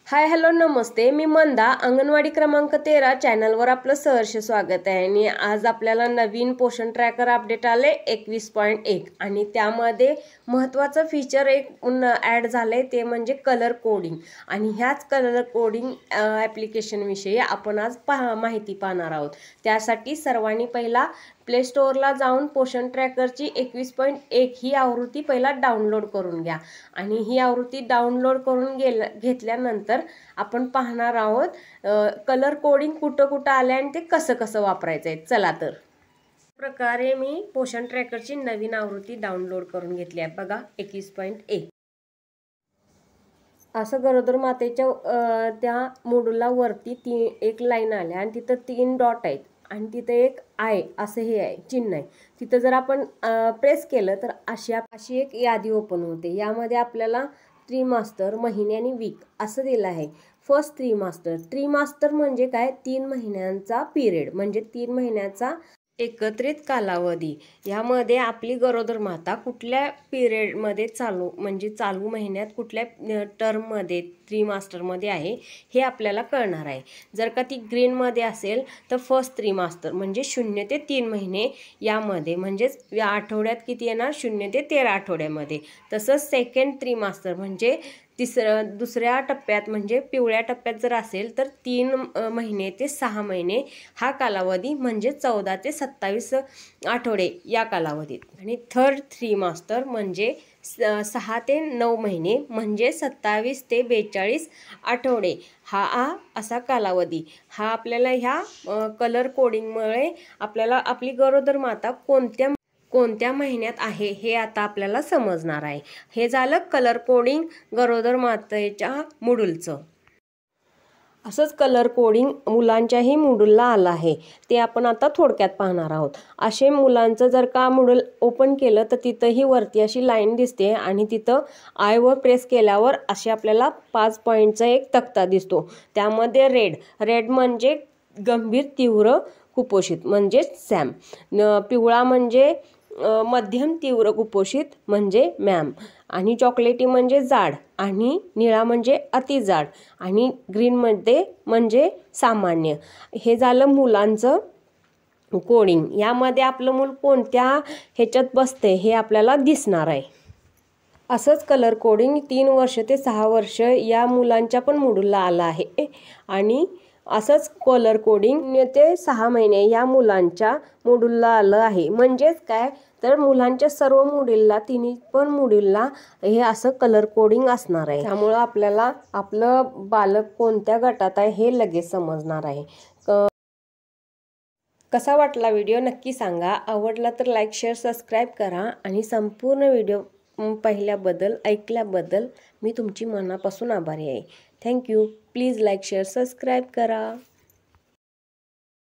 Hi hello नमस्ते, मी मंदा अंगणवाडी क्रमांक 13 चॅनलवर आपलं सहर्ष स्वागत आहे। आणि आज आपल्याला नवीन पोषण ट्रॅकर अपडेट आले 21.1 आणि त्यामध्ये महत्त्वाचं फीचर एक ॲड झाले ते म्हणजे कलर कोडिंग। आणि ह्याच कलर कोडिंग ॲप्लिकेशन विषयी आपण आज माहिती पाहणार आहोत। त्यासाठी सर्वांनी पहिला प्ले स्टोअरला जाऊन पोषण ट्रॅकरची 21.1 ही आवृत्ती पहिला डाउनलोड करून घ्या। आणि ही आवृत्ती डाउनलोड करून घेतल्यानंतर आपण पाहणार आहोत कलर कोडिंग कुठं आले आणि ते कसं वापरायचं आहे। चला तर प्रकारे मी पोषण ट्रॅकरची नवीन आवृत्ती डाउनलोड करून घेतली आहे। बघा 21.1 असं गरोदर मातेच्या त्या मॉड्यूलला वरती एक लाईन आली आणि तिथं 3 डॉट आहेत आणि तिथे एक आय असं हे आहे चिन्ह आहे। तिथं जर आपण प्रेस केलं तर अशी एक यादी ओपन होते। यामध्ये आपल्याला त्रिमास्टर, महिने आणि वीक असं दिलं आहे। फर्स्ट त्रिमास्टर म्हणजे काय, 3 महिन्यांचा पिरियड म्हणजे 3 महिन्याचा एकत्रित कालावधी। यामध्ये आपली गरोदर माता कुठल्या पिरियडमध्ये चालू महिन्यात कुठल्या टर्ममध्ये त्रिमास्टरमध्ये आहे हे आपल्याला कळणार आहे। जर का ती ग्रीनमध्ये असेल तर फर्स्ट त्रिमास्टर म्हणजे 0 ते 3 महिने यामध्ये, म्हणजेच या आठवड्यात किती येणार 0 ते 13 आठवड्यामध्ये। तसंच सेकंड त्रिमास्टर म्हणजे दुसऱ्या टप्प्यात म्हणजे पिवळ्या टप्प्यात जर असेल तर 3 महिने ते 6 महिने हा कालावधी म्हणजे 14 ते 27 आठवडे या कालावधीत। आणि थर्ड त्रिमास्टर म्हणजे 6 ते 9 महिने म्हणजे 27 ते 42 आठवडे हा असा कालावधी। हा आपल्याला ह्या कलर कोडिंगमुळे आपल्याला आपली गरोदर माता कोणत्या महिन्यात आहे हे आता आपल्याला समजणार आहे। हे झालं कलर कोडिंग गरोदर मातेच्या मॉड्यूलचं। असंच कलर कोडिंग मुलांच्याही मॉड्यूलला आलं आहे, ते आपण आता थोडक्यात पाहणार आहोत। असे मुलांचं जर का मॉड्यूल ओपन केलं तर तिथंही वरती अशी लाईन दिसते आणि तिथं आयवर प्रेस केल्यावर असे आपल्याला 5 पॉईंटचा एक तक्ता दिसतो। त्यामध्ये रेड म्हणजे गंभीर तीव्र कुपोषित म्हणजे सॅम, पिवळा म्हणजे मध्यम तीव्र कुपोषित म्हणजे मॅम, आणि चॉकलेटी म्हणजे जाड, आणि निळा म्हणजे अतिजाड, आणि ग्रीनमध्ये म्हणजे सामान्य। हे झालं मुलांचं कोडिंग। यामध्ये आपलं मूल कोणत्या ह्याच्यात बसते हे आपल्याला दिसणार आहे। असंच कलर कोडिंग 3 वर्ष ते 6 वर्ष या मुलांच्या पण मॉड्यूलला आलं आहे। आणि असंच कलर कोडिंग ते 6 महिने या मुलांच्या मॉड्यूलला आलं आहे। म्हणजेच काय तर मुलांच्या सर्व मॉड्यूलला, तिन्ही पण मॉड्यूलला हे असं कलर कोडिंग असणार आहे। त्यामुळं आपल्याला आपलं बालक कोणत्या गटात आहे हे लगेच समजणार आहे। कसा वाटला व्हिडिओ नक्की सांगा। आवडला तर लाईक, शेअर, सबस्क्राईब करा। आणि संपूर्ण व्हिडिओ पाहिल्याबद्दल, ऐकल्याबद्दल मी तुमची मनापासून आभारी आहे। Thank you. Please like, share, subscribe करा।